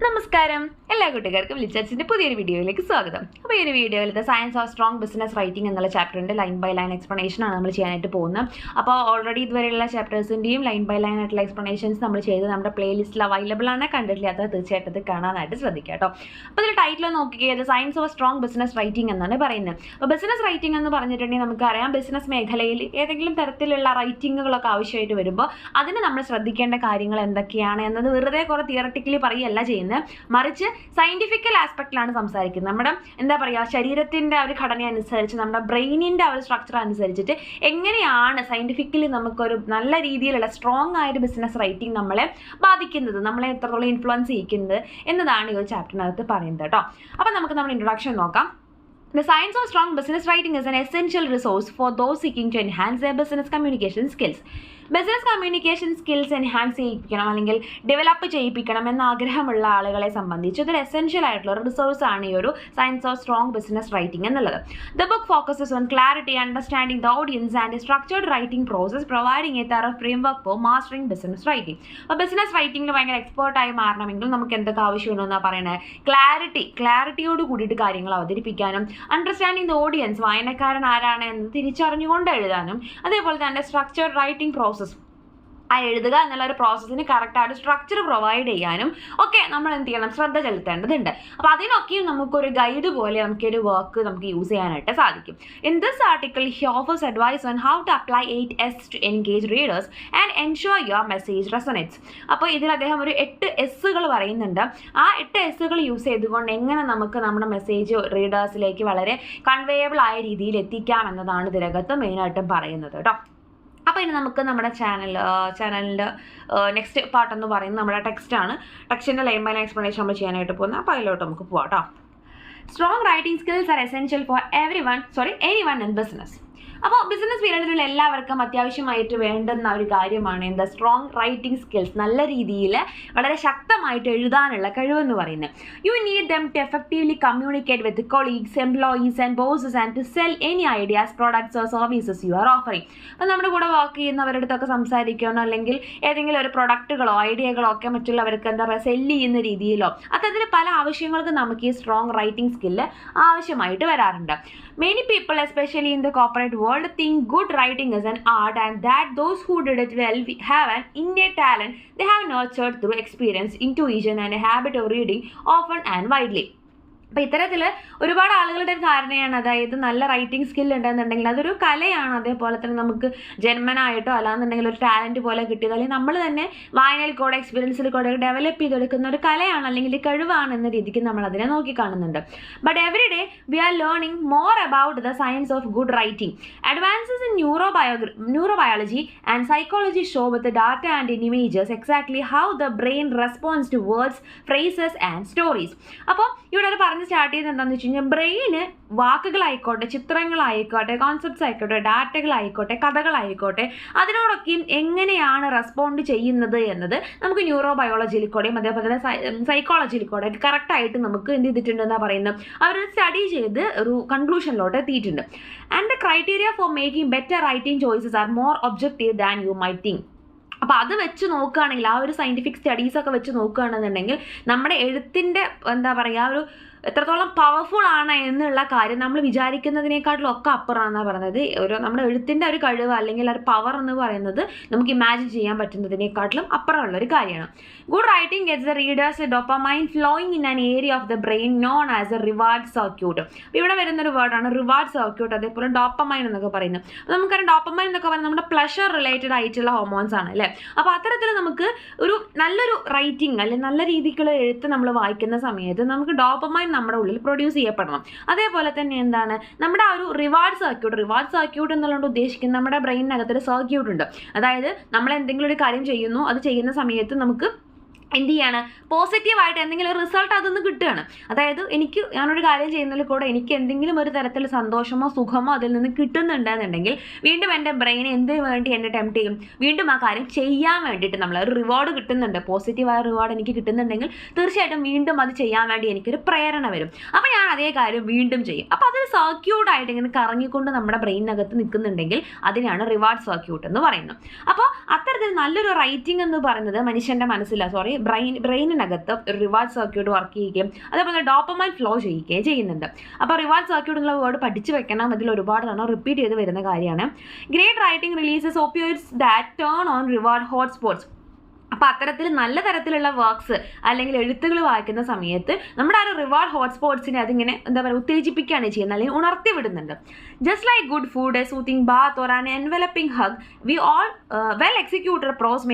നമസ്കാരം എല്ലാ കൂട്ടുകാർക്കും ലിച്ചേഴ്സിന്റെ പുതിയൊരു വീഡിയോയിലേക്ക് സ്വാഗതം. അപ്പോൾ ഈ ഒരു വീഡിയോയിൽ the science of strong business writing എന്നുള്ള ചാപ്റ്ററിന്റെ ലൈൻ ബൈ ലൈൻ എക്സ്പ്ലനേഷൻ ആണ് നമ്മൾ ചെയ്യാനായിട്ട് പോകുന്നത്. അപ്പോൾ ഓൾറെഡി ഇതുവരെയുള്ള ചാപ്റ്റേഴ്സിന്റെയും ലൈൻ ബൈ ലൈൻ ആയിട്ടുള്ള എക്സ്പ്ലനേഷൻസ് നമ്മൾ ചെയ്ത് നമ്മുടെ പ്ലേലിസ്റ്റിൽ അവൈലബിൾ ആണ്. കണ്ടിട്ടില്ലാത്ത തീർച്ചയായിട്ടും അത് കാണാനായിട്ട് ശ്രദ്ധിക്കുക കേട്ടോ. അപ്പോൾ ഇതിൽ ടൈറ്റിൽ നോക്കിയത് science of strong business writing എന്നാണ് പറയുന്നത്. അപ്പോൾ ബിസിനസ് റൈറ്റിംഗ് എന്ന് പറഞ്ഞിട്ടുണ്ടെങ്കിൽ നമുക്കറിയാം ബിസിനസ് മേഖലയിൽ ഏതെങ്കിലും തരത്തിലുള്ള റൈറ്റിങ്ങുകളൊക്കെ ആവശ്യമായിട്ട് വരുമ്പോൾ അതിന് നമ്മൾ ശ്രദ്ധിക്കേണ്ട കാര്യങ്ങൾ എന്തൊക്കെയാണ് എന്നത് വെറുതെ കുറേ തിയറട്ടിക്കലി പറയുകയല്ല ചെയ്യുന്നത്, മറിച്ച് സയന്റിഫിക്കൽ ആസ്പെക്റ്റിലാണ് സംസാരിക്കുന്നത്. നമ്മുടെ എന്താ പറയുക, ശരീരത്തിൻ്റെ ഒരു ഘടന അനുസരിച്ച് നമ്മുടെ ബ്രെയിനിൻ്റെ ഒരു സ്ട്രക്ചർ അനുസരിച്ചിട്ട് എങ്ങനെയാണ് സയന്റിഫിക്കലി നമുക്കൊരു നല്ല രീതിയിലുള്ള സ്ട്രോങ് ആയൊരു ബിസിനസ് റൈറ്റിംഗ് നമ്മളെ ബാധിക്കുന്നത്, നമ്മളെ എത്രത്തോളം ഇൻഫ്ലുവൻസ് ചെയ്യിക്കുന്നത് എന്നതാണ് ഈ ഒരു ചാപ്റ്ററിനകത്ത് പറയുന്നത് കേട്ടോ. അപ്പം നമുക്ക് നമ്മുടെ ഇൻട്രൊഡക്ഷൻ നോക്കാം. The science of strong business writing is an essential resource for those seeking to enhance their business communication skills. Business communication skills enhance ചെയ്യിപ്പിക്കണം അല്ലെങ്കിൽ ഡെവലപ്പ് ചെയ്യിപ്പിക്കണം എന്ന ആഗ്രഹമുള്ള ആളുകളെ സംബന്ധിച്ച് ഇതൊരു എസെൻഷ്യൽ ആയിട്ടുള്ള ഒരു റിസോഴ്സ് ആണ് ഈ ഒരു science of strong business writing എന്നുള്ളത്. The book focuses on clarity, understanding the audience and structured writing process, providing a thorough framework for mastering business writing. അപ്പോൾ ബിസിനസ് റൈറ്റിംഗിൽ ഭയങ്കര എക്സ്പേർട്ടായി മാറണമെങ്കിൽ നമുക്ക് എന്തൊക്കെ ആവശ്യമുണ്ടെന്നാണ് പറയുന്നത്? ക്ലാരിറ്റിയോട് കൂടിയിട്ട് കാര്യങ്ങൾ അവതരിപ്പിക്കാനും, അണ്ടർസ്റ്റാൻഡിംഗ് ദ ഓഡിയൻസ്, വായനക്കാരൻ ആരാണ് എന്ന് തിരിച്ചറിഞ്ഞുകൊണ്ട് എഴുതാനും, അതേപോലെ തന്നെ സ്ട്രക്ചർഡ് റൈറ്റിംഗ് പ്രോസസ്, ആ എഴുതുക എന്നുള്ള ഒരു പ്രോസസ്സിന് കറക്റ്റായിട്ട് സ്ട്രക്ചർ പ്രൊവൈഡ് ചെയ്യാനും ഒക്കെ നമ്മൾ എന്ത് ചെയ്യണം, ശ്രദ്ധ ചെലുത്തേണ്ടതുണ്ട്. അപ്പോൾ അതിനൊക്കെയും നമുക്കൊരു ഗൈഡ് പോലെ നമുക്കൊരു വർക്ക് നമുക്ക് യൂസ് ചെയ്യാനായിട്ട് സാധിക്കും. In this article he offers advice on how to apply 8S to engage readers and ensure your message resonates. അപ്പോൾ ഇതിൽ അദ്ദേഹം ഒരു 8 Sകൾ പറയുന്നുണ്ട്. ആ 8 Sകൾ യൂസ് ചെയ്തുകൊണ്ട് എങ്ങനെ നമുക്ക് നമ്മുടെ മെസ്സേജ് റീഡേഴ്സിലേക്ക് വളരെ കൺവേയബിൾ ആയ രീതിയിൽ എത്തിക്കാം എന്നതാണ് ഇതിനകത്ത് മെയിനായിട്ടും പറയുന്നത് കേട്ടോ. അപ്പോൾ ഇനി നമുക്ക് നമ്മുടെ ചാനലിൻ്റെ നെക്സ്റ്റ് പാർട്ട് എന്ന് പറയുന്നത് നമ്മുടെ ടെക്സ്റ്റാണ്. ടെക്സ്റ്റിൻ്റെ ലൈൻ ബൈ ലൈൻ എക്സ്പ്ലനേഷൻ നമ്മൾ ചെയ്യാനായിട്ട് പോകുന്നത്. അപ്പോൾ അതിലോട്ട് നമുക്ക് പോകാം കേട്ടോ. Strong writing skills are essential for anyone in business. അപ്പോൾ ബിസിനസ് ഫീൽഡിലുള്ള എല്ലാവർക്കും അത്യാവശ്യമായിട്ട് വേണ്ടുന്ന ഒരു കാര്യമാണ് എന്താ, സ്ട്രോങ് റൈറ്റിംഗ് സ്കിൽസ്, നല്ല രീതിയിൽ വളരെ ശക്തമായിട്ട് എഴുതാനുള്ള കഴിവെന്ന് പറയുന്നത്. You need them to effectively communicate with colleagues, employees and bosses and to sell any ideas, products or services you are offering. അപ്പോൾ നമ്മുടെ കൂടെ വർക്ക് ചെയ്യുന്നവരുടെ അടുത്തൊക്കെ സംസാരിക്കാനോ അല്ലെങ്കിൽ ഏതെങ്കിലും ഒരു പ്രൊഡക്റ്റുകളോ ഐഡിയകളോ ഒക്കെ മറ്റുള്ളവർക്ക് എന്താ പറയുക സെല്ല് ചെയ്യുന്ന രീതിയിലോ അത്തരത്തിൽ പല ആവശ്യങ്ങൾക്കും നമുക്ക് ഈ സ്ട്രോങ് റൈറ്റിംഗ് സ്കില്ല് ആവശ്യമായിട്ട് വരാറുണ്ട്. Many people, especially in the corporate world, think good writing is an art and that those who did it well have an innate talent they have nurtured through experience, intuition and a habit of reading often and widely. അപ്പോൾ ഇത്തരത്തിൽ ഒരുപാട് ആളുകളുടെ ഒരു ധാരണയാണ്, അതായത് നല്ല writing skill ഉണ്ടെന്നുണ്ടെങ്കിൽ അതൊരു കലയാണ്, അതേപോലെ തന്നെ നമുക്ക് ജന്മനായിട്ടോ അല്ലാന്നുണ്ടെങ്കിൽ ഒരു ടാലൻറ്റ് പോലെ കിട്ടിയത് അല്ലെങ്കിൽ നമ്മൾ തന്നെ വായനയിൽ കൂടെ എക്സ്പീരിയൻസിൽ കൂടെ ഡെവലപ്പ് ചെയ്തെടുക്കുന്ന ഒരു കലയാണ് അല്ലെങ്കിൽ കഴിവാണ് എന്ന രീതിക്ക് നമ്മൾ അതിനെ നോക്കിക്കാണുന്നുണ്ട്. But every day we are learning more about the science of good writing. Advances in neurobiology and psychology show with data and in images exactly how the brain responds to words, phrases and stories. അപ്പോൾ ഇവിടെ ഒരു പറഞ്ഞ് start ചെയ്ത് എന്താണെന്ന് വെച്ച് കഴിഞ്ഞാൽ ബ്രെയിന് വാക്കുകളായിക്കോട്ടെ, ചിത്രങ്ങളായിക്കോട്ടെ, concepts ആയിക്കോട്ടെ, ഡാറ്റകളായിക്കോട്ടെ, കഥകളായിക്കോട്ടെ, അതിനോടൊക്കെയും എങ്ങനെയാണ് റെസ്പോണ്ട് ചെയ്യുന്നത് എന്നത് നമുക്ക് ന്യൂറോബയോളജിയിൽ കൂടെയും അതേപോലെ തന്നെ സൈക്കോളജിയിൽ കൂടെ കറക്റ്റായിട്ട് നമുക്ക് എന്ത് ചെയ്തിട്ടുണ്ടെന്നാണ് പറയുന്നത്, അവരൊരു സ്റ്റഡി ചെയ്ത് ഒരു കൺക്ലൂഷനിലോട്ട് എത്തിയിട്ടുണ്ട്. And the criteria for making better writing choices are more objective than you might think. അപ്പോൾ അത് വെച്ച് നോക്കുകയാണെങ്കിൽ, ആ ഒരു സയൻറ്റിഫിക് സ്റ്റഡീസൊക്കെ വെച്ച് നോക്കുകയാണെന്നുണ്ടെങ്കിൽ നമ്മുടെ എഴുത്തിൻ്റെ എന്താ പറയുക ഒരു എത്രത്തോളം പവർഫുൾ ആണ് എന്നുള്ള കാര്യം നമ്മൾ വിചാരിക്കുന്നതിനേക്കാട്ടിലും ഒക്കെ അപ്പുറമാണെന്നാണ് പറയുന്നത്. നമ്മുടെ എഴുത്തിൻ്റെ ഒരു കഴിവ് അല്ലെങ്കിൽ ഒരു പവർ എന്ന് പറയുന്നത് നമുക്ക് ഇമാജിൻ ചെയ്യാൻ പറ്റുന്നതിനേക്കാട്ടിലും അപ്പുറമുള്ള ഒരു കാര്യമാണ്. Good writing gets the readers dopamine flowing in an area of the brain known as A reward circuit. അപ്പോൾ ഇവിടെ വരുന്നൊരു വേർഡാണ് റിവാർഡ് സർക്യൂട്ട്, അതേപോലെ ഡോപ്പമൈൻ എന്നൊക്കെ പറയുന്നത്. അപ്പോൾ നമുക്കറിയാം ഡോപ്പമൈൻ എന്നൊക്കെ പറയുന്നത് നമ്മുടെ പ്ലഷർ റിലേറ്റഡ് ആയിട്ടുള്ള ഹോർമോൺസ് ആണ് അല്ലേ. അപ്പോൾ അത്തരത്തിൽ നമുക്ക് ഒരു നല്ലൊരു റൈറ്റിംഗ് അല്ലെങ്കിൽ നല്ല രീതിക്കുള്ള എഴുത്ത് നമ്മൾ വായിക്കുന്ന സമയത്ത് നമുക്ക് ഡോപ്പമൈൻ നമ്മുടെ ഉള്ളിൽ പ്രൊഡ്യൂസ് ചെയ്യപ്പെടണം. അതേപോലെ തന്നെ എന്താണ് നമ്മുടെ ആ ഒരു റിവാർഡ് സർക്യൂട്ട് എന്നുള്ളത് ഉദ്ദേശിക്കുന്നത് നമ്മുടെ ബ്രെയിനിനകത്തൊരു സർക്യൂട്ട് ഉണ്ട്. അതായത് നമ്മൾ എന്തെങ്കിലും ഒരു കാര്യം ചെയ്യുന്നു, അത് ചെയ്യുന്ന സമയത്ത് നമുക്ക് എന്ത് ചെയ്യാണ്, പോസിറ്റീവായിട്ട് എന്തെങ്കിലും ഒരു റിസൾട്ട് അതൊന്ന് കിട്ടുകയാണ്. അതായത് ഞാനൊരു കാര്യം ചെയ്യുന്നതിൽ കൂടെ എനിക്ക് എന്തെങ്കിലും ഒരു തരത്തിൽ സന്തോഷമോ സുഖമോ അതിൽ നിന്ന് കിട്ടുന്നുണ്ടെന്നുണ്ടെങ്കിൽ വീണ്ടും എൻ്റെ ബ്രെയിൻ എന്തിനു വേണ്ടി എന്നെ ടെംപ്റ്റ് ചെയ്യും, വീണ്ടും ആ കാര്യം ചെയ്യാൻ വേണ്ടിയിട്ട് നമ്മൾ ഒരു റിവാർഡ് കിട്ടുന്നുണ്ട്, പോസിറ്റീവായ റിവാർഡ് എനിക്ക് കിട്ടുന്നുണ്ടെങ്കിൽ തീർച്ചയായിട്ടും വീണ്ടും അത് ചെയ്യാൻ വേണ്ടി എനിക്കൊരു പ്രേരണ വരും. അപ്പോൾ ഞാൻ അതേ കാര്യം വീണ്ടും ചെയ്യും. അപ്പോൾ അതൊരു സർക്യൂട്ടായിട്ട് ഇങ്ങനെ കറങ്ങിക്കൊണ്ട് നമ്മുടെ ബ്രെയിനകത്ത് നിൽക്കുന്നുണ്ടെങ്കിൽ അതിനാണ് റിവാർഡ് സർക്യൂട്ട് എന്ന് പറയുന്നത്. അപ്പോൾ അത്തരത്തിൽ നല്ലൊരു റൈറ്റിംഗ് എന്ന് പറയുന്നത് മനുഷ്യൻ്റെ മനസ്സിലാണ് ബ്രെയിനിനകത്ത് ഒരു റിവാർഡ് സർക്യൂട്ട് വർക്ക് ചെയ്യുകയും അതേപോലെ ഡോപ്പമൈൻ ഫ്ലോ ചെയ്യുകയും ചെയ്യുന്നുണ്ട്. അപ്പോൾ റിവാർഡ് സർക്യൂട്ട് എന്നുള്ള വേർഡ് പഠിച്ചു വെക്കണം. അതിൽ ഒരുപാട് തവണ റിപ്പീറ്റ് ചെയ്ത് വരുന്ന കാര്യമാണ്. Great writing releases opioids that turn on reward hotspots. അപ്പോൾ അത്തരത്തിൽ നല്ല തരത്തിലുള്ള വർക്ക്സ് അല്ലെങ്കിൽ എഴുത്തുകൾ വായിക്കുന്ന സമയത്ത് നമ്മുടെ ആ ഒരു റിവാർഡ് ഹോട്ട്സ്പോട്ട്സിനെ അതിങ്ങനെ എന്താ പറയുക ഉത്തേജിപ്പിക്കുകയാണ് ചെയ്യുന്നത്, അല്ലെങ്കിൽ ഉണർത്തി വിടുന്നുണ്ട്. Just like good food, a soothing bath or an enveloping hug, we all well executed prose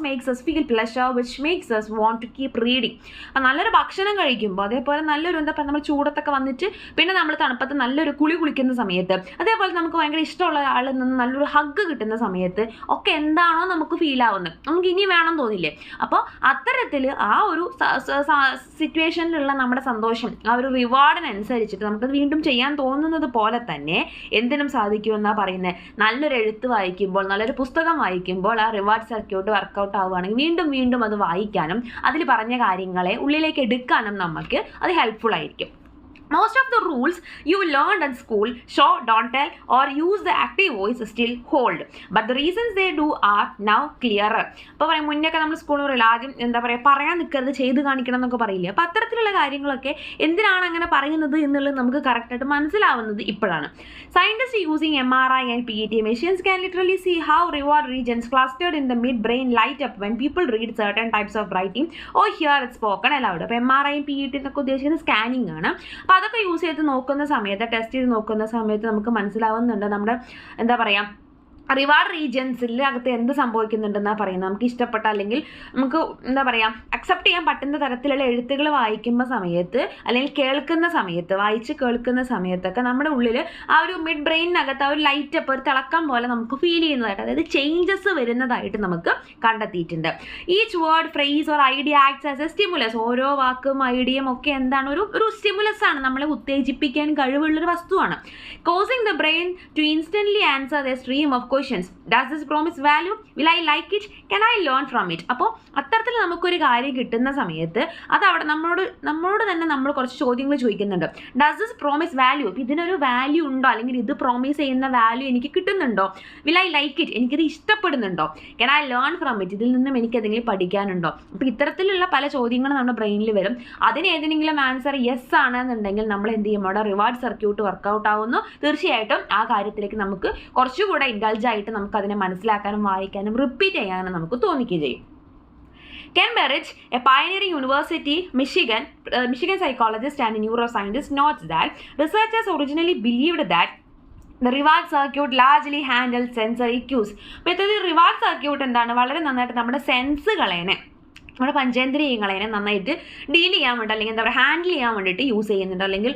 makes us feel pleasure which makes us want to keep reading. അപ്പോൾ നല്ലൊരു ഭക്ഷണം കഴിക്കുമ്പോൾ, അതേപോലെ നല്ലൊരു എന്താ പറയുക നമ്മൾ ചൂടത്തൊക്കെ വന്നിട്ട് പിന്നെ നമ്മൾ തണുപ്പത്ത് നല്ലൊരു കുളിക്കുന്ന സമയത്ത്, അതേപോലെ നമുക്ക് ഭയങ്കര ഇഷ്ടമുള്ള ആളിൽ നിന്ന് നല്ലൊരു ഹഗ് കിട്ടുന്ന സമയത്ത് ഒക്കെ എന്താണോ നമുക്ക് ഫീൽ ആവുന്നത്, നമുക്ക് ഇനി വേണം തോന്നില്ലേ. അപ്പോൾ അത്തരത്തിൽ ആ ഒരു സിറ്റുവേഷനിലുള്ള നമ്മുടെ സന്തോഷം ആ ഒരു റിവാർഡിനനുസരിച്ചിട്ട് നമുക്കത് വീണ്ടും ചെയ്യാൻ തോന്നുന്നത് പോലെ തന്നെ എന്തിനും സാധിക്കുമെന്നാണ് പറയുന്നത്. നല്ലൊരു എഴുത്ത് വായിക്കുമ്പോൾ, നല്ലൊരു പുസ്തകം വായിക്കുമ്പോൾ ആ റിവാർഡ് സർക്യൂട്ട് വർക്കൗട്ട് ആവുകയാണെങ്കിൽ വീണ്ടും വീണ്ടും അത് വായിക്കാനും അതിൽ പറഞ്ഞ കാര്യങ്ങളെ ഉള്ളിലേക്ക് എടുക്കാനും നമുക്ക് അത് ഹെൽപ്ഫുൾ ആയിരിക്കും. Most of the rules you learned in school, show, don't tell, or use the active voice still hold. But the reasons they do are now clearer. അപ്പോൾ പറയും മുന്നൊക്കെ നമ്മൾ സ്കൂളിൽ പറയില്ല, ആദ്യം എന്താ പറയുക പറയാൻ നിൽക്കരുത് ചെയ്ത് കാണിക്കണം എന്നൊക്കെ പറയില്ലേ. അപ്പോൾ അത്തരത്തിലുള്ള കാര്യങ്ങളൊക്കെ എന്തിനാണ് അങ്ങനെ പറയുന്നത് എന്നുള്ളത് നമുക്ക് കറക്റ്റായിട്ട് മനസ്സിലാവുന്നത് ഇപ്പോഴാണ്. Scientists using MRI and PET machines can literally see how reward regions clustered in the mid-brain light up when people read certain types of writing or hear it spoken aloud. അപ്പോൾ MRI PET എന്നൊക്കെ ഉദ്ദേശിക്കുന്നത് scanning ആണ്. അതൊക്കെ use ചെയ്ത് നോക്കുന്ന സമയത്ത്, test ചെയ്ത് നോക്കുന്ന സമയത്ത് നമുക്ക് മനസ്സിലാവുന്നുണ്ട് നമ്മുടെ എന്താ പറയുക റിവാർഡ് റീജിയൻസിൽ അകത്ത് എന്ത് സംഭവിക്കുന്നുണ്ടെന്നാണ് പറയുന്നത്. നമുക്ക് ഇഷ്ടപ്പെട്ട അല്ലെങ്കിൽ നമുക്ക് എന്താ പറയുക അക്സെപ്റ്റ് ചെയ്യാൻ പറ്റുന്ന തരത്തിലുള്ള എഴുത്തുകൾ വായിക്കുമ്പോൾ സമയത്ത് അല്ലെങ്കിൽ വായിച്ച് കേൾക്കുന്ന സമയത്തൊക്കെ നമ്മുടെ ഉള്ളിൽ ആ ഒരു മിഡ് ബ്രെയിനകത്ത് ആ ഒരു ലൈറ്റ് അപ്പ് ഒരു തിളക്കം പോലെ നമുക്ക് ഫീൽ ചെയ്യുന്നതായിട്ട്, അതായത് ചേഞ്ചസ് വരുന്നതായിട്ട് നമുക്ക് കണ്ടെത്തിയിട്ടുണ്ട്. Each word, phrase or idea acts as A stimulus. ഓരോ വാക്കും ഐഡിയയും ഒക്കെ എന്താണ്, ഒരു സ്റ്റിമുലസ് ആണ്, നമ്മളെ ഉത്തേജിപ്പിക്കാൻ കഴിവുള്ളൊരു വസ്തുവാണ്. Causing the brain to instantly answer the stream of questions. Does this promise value? Will I like it? Can I learn from it? അപ്പോൾ അത്തരത്തിൽ നമുക്കൊരു കാര്യം കിട്ടുന്ന സമയത്ത് അത് അവിടെ നമ്മളോട് തന്നെ നമ്മൾ കുറച്ച് ചോദ്യങ്ങൾ ചോദിക്കുന്നുണ്ട്. Does this promise value? ഇപ്പോൾ ഇതിനൊരു വാല്യൂ ഉണ്ടോ, അല്ലെങ്കിൽ ഇത് പ്രോമിസ് ചെയ്യുന്ന വാല്യൂ എനിക്ക് കിട്ടുന്നുണ്ടോ? Will I like it? എനിക്കിത് ഇഷ്ടപ്പെടുന്നുണ്ടോ? Can I learn from it? ഇതിൽ നിന്നും എനിക്ക് എന്തെങ്കിലും പഠിക്കാനുണ്ടോ? അപ്പോൾ ഇത്തരത്തിലുള്ള പല ചോദ്യങ്ങൾ നമ്മുടെ ബ്രെയിനിൽ വരും. അതിന് ഏതെങ്കിലും ആൻസർ യെസ് ആണെന്നുണ്ടെങ്കിൽ നമ്മൾ എന്ത് ചെയ്യും, അവിടെ റിവാർഡ് സർക്യൂട്ട് വർക്കൗട്ട് ആവുന്നു. തീർച്ചയായിട്ടും ആ കാര്യത്തിലേക്ക് നമുക്ക് കുറച്ചുകൂടെ ഇൻഡൾജ് ആയിട്ട് നമുക്ക് അതിനെ മനസ്സിലാക്കാനും വായിക്കാനും റിപ്പീറ്റ് ചെയ്യാനും നമുക്ക് തോന്നിക്കുകയും ചെയ്യും. Ken Berridge, a pioneering Michigan psychologist and neuroscientist, notes that researchers originally believed that the reward circuit largely handles sensory cues. അപ്പോൾ ഇതൊരു റിവാർഡ് സർക്യൂട്ട് എന്താണ്, വളരെ നന്നായിട്ട് നമ്മുടെ സെൻസുകളേനെ, നമ്മുടെ പഞ്ചേന്ദ്രിയങ്ങളെ നന്നായിട്ട് ഡീൽ ചെയ്യാൻ വേണ്ടി അല്ലെങ്കിൽ എന്താ പറയുക ഹാൻഡിൽ ചെയ്യാൻ വേണ്ടിയിട്ട് യൂസ് ചെയ്യുന്നുണ്ട്. അല്ലെങ്കിൽ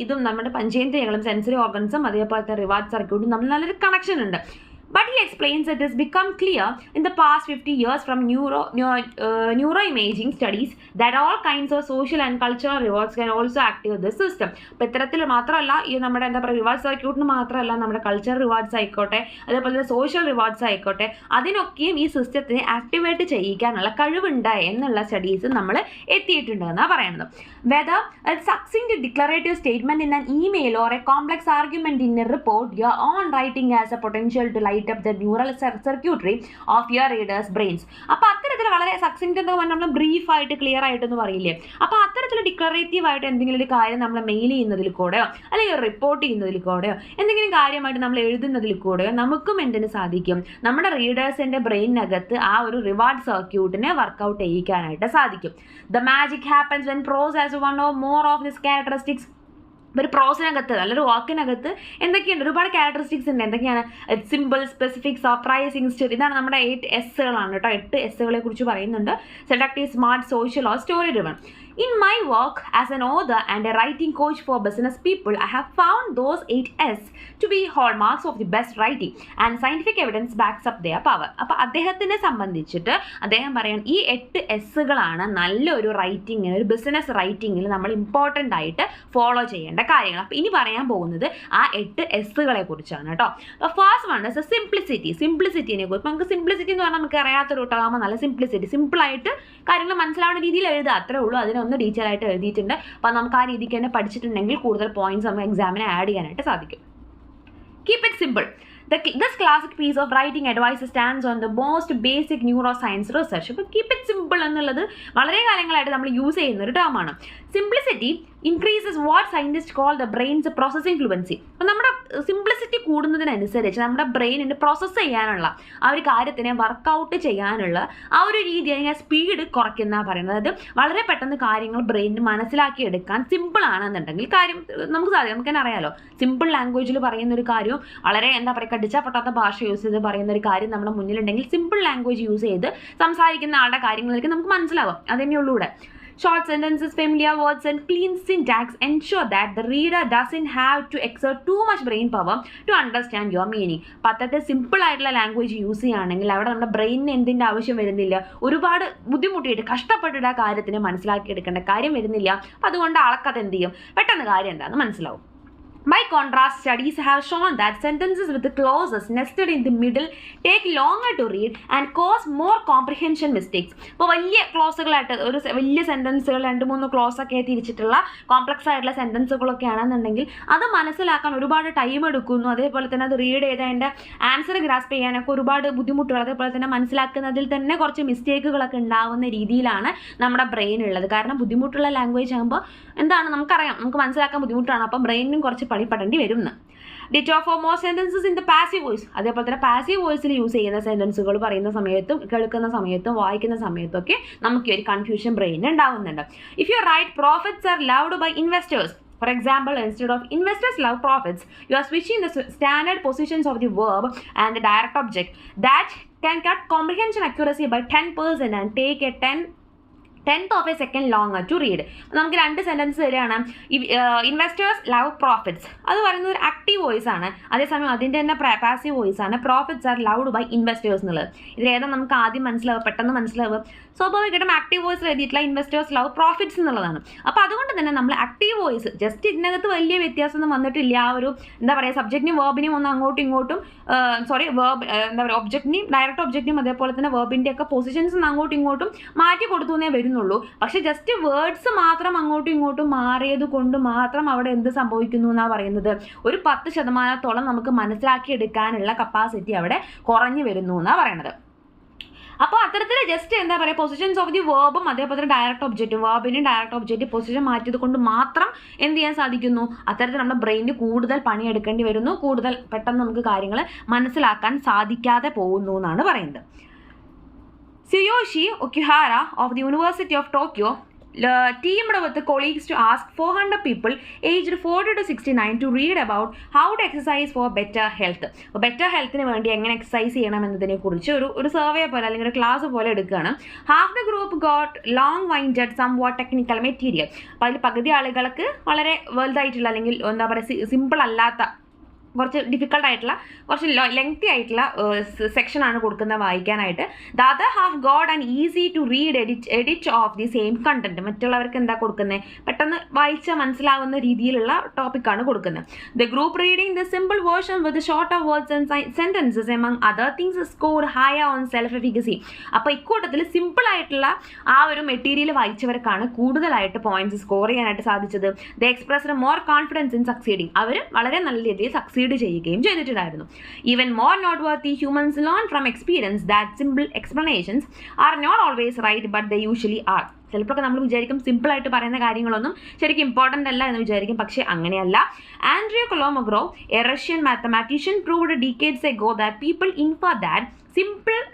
ഇതും നമ്മുടെ പഞ്ചേന്ദ്രിയങ്ങളും സെൻസറി ഓർഗൻസും അതേപോലത്തെ റിവാർഡ് സർക്യൂട്ടും തമ്മിൽ നല്ലൊരു കണക്ഷൻ ഉണ്ട്. But he explains it has become clear in the past 50 years from neuroimaging studies that all kinds of social and cultural rewards can also activate the system. അപ്പോൾ ഇത്തരത്തിൽ മാത്രമല്ല ഈ നമ്മുടെ എന്താ പറയുക റിവാർഡ് സർക്യൂട്ടിന് മാത്രമല്ല നമ്മുടെ കൾച്ചറൽ റിവാർഡ്സ് ആയിക്കോട്ടെ അതേപോലെ സോഷ്യൽ റിവാർഡ്സ് ആയിക്കോട്ടെ അതിനൊക്കെയും ഈ സിസ്റ്റത്തിനെ ആക്ടിവേറ്റ് ചെയ്യിക്കാനുള്ള കഴിവുണ്ട് എന്നുള്ള സ്റ്റഡീസ് നമ്മൾ എത്തിയിട്ടുണ്ട് എന്നാണ് പറയുന്നത്. Whether a succinct declarative statement in an email or a complex argument in a report, your own writing has a potential to light up the neural circuitry of your readers' brains. അപ്പോൾ അത്തരത്തിൽ വളരെ സക്സിൻറ്റ് എന്ന് പറഞ്ഞാൽ നമ്മൾ ബ്രീഫായിട്ട് clear ആയിട്ടൊന്നും പറയില്ലേ. അപ്പോൾ അത്തരത്തിൽ ഡിക്ലറേറ്റീവ് ആയിട്ട് എന്തെങ്കിലും ഒരു കാര്യം നമ്മൾ മെയിൽ ചെയ്യുന്നതിൽ കൂടെയോ അല്ലെങ്കിൽ റിപ്പോർട്ട് ചെയ്യുന്നതിൽ കൂടെയോ എന്തെങ്കിലും കാര്യമായിട്ട് നമ്മൾ എഴുതുന്നതിൽ കൂടെയോ നമുക്കും എന്തിനു സാധിക്കും, നമ്മുടെ റീഡേഴ്സിൻ്റെ ബ്രെയിനകത്ത് ആ ഒരു റിവാർഡ് സർക്യൂട്ടിനെ വർക്കൗട്ട് ചെയ്യിക്കാനായിട്ട് സാധിക്കും. The magic happens when prose has one or more of these characteristics. ഒരു പ്രോസിനകത്ത് നല്ലൊരു വാക്കിനകത്ത് എന്തൊക്കെയുണ്ട്, ഒരുപാട് ക്യാരക്ടറിസ്റ്റിക്സ് ഉണ്ട്. എന്തൊക്കെയാണ്? Simple, specific, surprising, story. ഇതാണ് നമ്മുടെ 8 Sകളാണ് കേട്ടോ. 8 Sകളെ കുറിച്ച് പറയുന്നുണ്ട്. Seductive, smart, social or story driven. In my work as an author and a writing coach for business people, I have found those 8 S to be hallmarks of the best writing and scientific evidence backs up their power. അപ്പോൾ അദ്ദേഹത്തിനെ സംബന്ധിച്ചിട്ട് അദ്ദേഹം പറയാൻ ഈ 8 Sകളാണ് നല്ലൊരു റൈറ്റിങ്ങിന്, ഒരു business റൈറ്റിങ്ങിൽ നമ്മൾ important ആയിട്ട് ഫോളോ ചെയ്യേണ്ട കാര്യങ്ങൾ. അപ്പോൾ ഇനി പറയാൻ പോകുന്നത് ആ 8 Sകളെ കുറിച്ചാണ് കേട്ടോ. അപ്പോൾ ഫസ്റ്റ് വൺ ഇസ് സിംപ്ലിസിറ്റി. സിംപ്ലിസിറ്റിനെ കുറിച്ച് നമുക്ക് സിംപ്ലിസിറ്റി എന്ന് പറഞ്ഞാൽ നമുക്ക് അറിയാത്തൊരു ടേമാകുമ്പോൾ നല്ല സിംപ്ലിസിറ്റി, സിമ്പിളായിട്ട് കാര്യങ്ങൾ മനസ്സിലാവുന്ന രീതിയിൽ എഴുതുക, അത്രേ ഉള്ളൂ. ഒന്ന് ഡീറ്റെയിൽ ആയിട്ട് എഴുതിയിട്ടുണ്ട്. അപ്പോൾ നമുക്ക് ആ രീതിക്ക് തന്നെ പഠിച്ചിട്ടുണ്ടെങ്കിൽ കൂടുതൽ പോയിന്റ്സ് നമുക്ക് എക്സാമിന് ആഡ് ചെയ്യാനായിട്ട് സാധിക്കും. Keep it simple. This classic piece of writing advice stands on the most basic neuroscience research. അപ്പോൾ കീപ്പ് ഇറ്റ് സിമ്പിൾ എന്നുള്ളത് വളരെ കാലങ്ങളായിട്ട് നമ്മൾ യൂസ് ചെയ്യുന്ന ഒരു ടേമാണ്. Simplicity increases what scientist call the brain's processing fluency. അപ്പോൾ നമ്മുടെ സിംപ്ലിസിറ്റി കൂടുന്നതിനനുസരിച്ച് നമ്മുടെ ബ്രെയിനിന് പ്രോസസ്സ് ചെയ്യാനുള്ള ആ ഒരു കാര്യത്തിനെ വർക്കൗട്ട് ചെയ്യാനുള്ള ആ ഒരു രീതി അല്ലെങ്കിൽ സ്പീഡ് കുറയ്ക്കുന്ന പറയുന്നത്. അതായത് വളരെ പെട്ടെന്ന് കാര്യങ്ങൾ ബ്രെയിനിന് മനസ്സിലാക്കിയെടുക്കാൻ സിമ്പിൾ ആണെന്നുണ്ടെങ്കിൽ കാര്യം നമുക്ക് സാധിക്കും. നമുക്ക് തന്നെ അറിയാലോ, സിമ്പിൾ ലാംഗ്വേജിൽ പറയുന്ന ഒരു കാര്യം വളരെ കടിച്ചാൽ പൊട്ടാത്ത ഭാഷ യൂസ് ചെയ്ത് പറയുന്ന ഒരു കാര്യം നമ്മുടെ മുന്നിലുണ്ടെങ്കിൽ സിമ്പിൾ ലാംഗ്വേജ് യൂസ് ചെയ്ത് സംസാരിക്കുന്ന ആളുടെ കാര്യങ്ങളിലേക്ക് നമുക്ക് മനസ്സിലാവും. അതന്നെയുള്ളൂടെ. Short sentences, familiar words and clean syntax ensure that the reader doesn't have to exert too much brain power to understand your meaning. പത്തത്തെ സിമ്പിൾ ആയിട്ടുള്ള ലാംഗ്വേജ് യൂസ് ചെയ്യുകയാണെങ്കിൽ അവിടെ നമ്മുടെ ബ്രെയിനിന് എന്തിൻ്റെ ആവശ്യം വരുന്നില്ല, ഒരുപാട് ബുദ്ധിമുട്ടിയിട്ട് കഷ്ടപ്പെട്ടിട്ട് ആ കാര്യത്തിനെ മനസ്സിലാക്കിയെടുക്കേണ്ട കാര്യം വരുന്നില്ല. അപ്പം അതുകൊണ്ട് ആൾക്കത് എന്ത് ചെയ്യും, പെട്ടെന്ന് കാര്യം എന്താണെന്ന് മനസ്സിലാവും. By contrast, studies have shown that sentences with clauses nested in the middle take longer to read and cause more comprehension mistakes. ഇപ്പോൾ വലിയ ക്ലോസുകളായിട്ട് ഒരു വലിയ സെൻറ്റൻസുകൾ 2-3 ക്ലോസ് ഒക്കെ തിരിച്ചിട്ടുള്ള കോംപ്ലക്സ് ആയിട്ടുള്ള സെൻറ്റൻസുകളൊക്കെ ആണെന്നുണ്ടെങ്കിൽ അത് മനസ്സിലാക്കാൻ ഒരുപാട് ടൈം എടുക്കുന്നു. അതേപോലെ തന്നെ അത് റീഡ് ചെയ്ത് അതിൻ്റെ ആൻസർ ഗ്രാസ്പ് ചെയ്യാനൊക്കെ ഒരുപാട് ബുദ്ധിമുട്ടുകൾ, അതേപോലെ തന്നെ മനസ്സിലാക്കുന്നതിൽ തന്നെ കുറച്ച് മിസ്റ്റേക്കുകളൊക്കെ ഉണ്ടാകുന്ന രീതിയിലാണ് നമ്മുടെ ബ്രെയിൻ ഉള്ളത്. കാരണം ബുദ്ധിമുട്ടുള്ള ലാംഗ്വേജ് ആകുമ്പോൾ എന്താണ് നമുക്കറിയാം, നമുക്ക് മനസ്സിലാക്കാൻ ബുദ്ധിമുട്ടാണ്. അപ്പം ബ്രെയിനും കുറച്ച് പണിപ്പെടേണ്ടി വരും. Ditto for more sentences in the passive voice. അതേപോലെ തന്നെ പാസീവ് വോയിസിൽ യൂസ് ചെയ്യുന്ന സെൻറ്റൻസുകൾ പറയുന്ന സമയത്തും കേൾക്കുന്ന സമയത്തും വായിക്കുന്ന സമയത്തൊക്കെ നമുക്ക് ഒരു കൺഫ്യൂഷൻ ബ്രെയിൻ ഉണ്ടാവുന്നുണ്ട്. If you write profits are loved by investors, for example, instead of investors love profits, you are switching the standard positions of the verb and the direct object. That can cut comprehension accuracy by 10% and take a 10th of a second longer to read. നമുക്ക് 2 sentence തരികയാണ്. Investors love profits, അത് പറയുന്നത് ഒരു active voice ആണ്. അതേസമയം അതിൻ്റെ തന്നെ passive voice ആണ് profits are loved by investors എന്നുള്ളത്. ഇതിലേതാ നമുക്ക് ആദ്യം മനസ്സിലാവും, പെട്ടെന്ന് മനസ്സിലാവും. സ്വാഭാവികമായിട്ടും ആക്റ്റീവ് വോയിസിൽ എഴുതിയിട്ടുള്ള ഇൻവെസ്റ്റേഴ്സ് ലവ് പ്രോഫിറ്റ്സ് എന്നുള്ളതാണ്. അപ്പോൾ അതുകൊണ്ട് തന്നെ നമ്മൾ ആക്റ്റീവ് വോയിസ് ജസ്റ്റ് ഇതിനകത്ത് വലിയ വ്യത്യാസമൊന്നും വന്നിട്ടില്ല. ആ ഒരു എന്താ പറയുക, സബ്ജക്റ്റിനും വേർബിനും ഒന്ന് അങ്ങോട്ടും ഇങ്ങോട്ടും ഒബ്ജക്റ്റിനെയും ഡയറക്റ്റ് ഒബ്ജക്റ്റിനും അതേപോലെ തന്നെ വേർബിൻ്റെ ഒക്കെ പൊസിഷൻസ് ഒന്ന് അങ്ങോട്ടും ഇങ്ങോട്ടും മാറ്റി കൊടുത്തുവെന്നേ വരുന്നുള്ളൂ. പക്ഷെ ജസ്റ്റ് വേർഡ്സ് മാത്രം അങ്ങോട്ടും ഇങ്ങോട്ടും മാറിയത് കൊണ്ട് മാത്രം അവിടെ എന്ത് സംഭവിക്കുന്നു എന്നാണ് പറയുന്നത്, ഒരു 10% നമുക്ക് മനസ്സിലാക്കിയെടുക്കാനുള്ള കപ്പാസിറ്റി അവിടെ കുറഞ്ഞു വരുന്നു എന്നാണ് പറയുന്നത്. അപ്പോൾ അത്തരത്തിൽ ജസ്റ്റ് എന്താ പറയുക, പൊസിഷൻസ് ഓഫ് ദി വേർബും അതേപോലെ തന്നെ ഡയറക്റ്റ് ഒബ്ജക്റ്റും, വേർബിനും ഡയറക്റ്റ് ഒബ്ജക്റ്റ് പൊസിഷൻ മാറ്റിയത് കൊണ്ട് മാത്രം എന്ത് ചെയ്യാൻ സാധിക്കുന്നു, അത്തരത്തിൽ നമ്മുടെ ബ്രെയിനിന് കൂടുതൽ പണിയെടുക്കേണ്ടി വരുന്നു, കൂടുതൽ പെട്ടെന്ന് നമുക്ക് കാര്യങ്ങൾ മനസ്സിലാക്കാൻ സാധിക്കാതെ പോകുന്നു എന്നാണ് പറയുന്നത്. Tsuyoshi Okuhara of the University of Tokyo teamed with the colleagues to ask 400 people aged 40 to 69 to read about how to exercise for better health. Better ഹെൽത്തിന് വേണ്ടി എങ്ങനെ എക്സസൈസ് ചെയ്യണം എന്നതിനെ കുറിച്ച് ഒരു സർവേ പോലെ അല്ലെങ്കിൽ ഒരു ക്ലാസ് പോലെ എടുക്കുകയാണ്. Half the group got long winded somewhat technical material. അപ്പോൾ അതിൽ പകുതി ആളുകൾക്ക് വളരെ വലുതായിട്ടുള്ള അല്ലെങ്കിൽ എന്താ പറയുക സിമ്പിൾ അല്ലാത്ത കുറച്ച് ഡിഫിക്കൽട്ടായിട്ടുള്ള കുറച്ച് ലെങ്തി ആയിട്ടുള്ള സെക്ഷനാണ് കൊടുക്കുന്നത് വായിക്കാനായിട്ട്. The other half got and easy to read edit of the same content. മറ്റുള്ളവർക്ക് എന്താ കൊടുക്കുന്നത്, പെട്ടെന്ന് വായിച്ചാൽ മനസ്സിലാവുന്ന രീതിയിലുള്ള ടോപ്പിക്കാണ് കൊടുക്കുന്നത്. The group reading the simple version with shorter words and sentences among other things score higher on self efficacy. അപ്പോൾ ഇക്കൂട്ടത്തിൽ സിമ്പിൾ ആയിട്ടുള്ള ആ ഒരു മെറ്റീരിയൽ വായിച്ചവർക്കാണ് കൂടുതലായിട്ട് പോയിന്റ്സ് സ്കോർ ചെയ്യാനായിട്ട് സാധിച്ചത്. They expressed more confidence in succeeding. അവർ വളരെ നല്ല രീതിയിൽ സക്സീഡ് ചെയ്യുകയും ചെയ്തിട്ടുണ്ടായിരുന്നു. Even more noteworthy humans learn from experience that simple explanations are not always right but they usually are. ചിലപ്പോഴൊക്കെ നമ്മൾ വിചാരിക്കും സിമ്പിളായിട്ട് പറയുന്ന കാര്യങ്ങളൊന്നും ശരിക്കും ഇമ്പോർട്ടൻ്റ് അല്ല എന്ന് വിചാരിക്കും, പക്ഷേ അങ്ങനെയല്ല. Andrey Kolmogorov, a Russian mathematician, proved decades ago that people infer that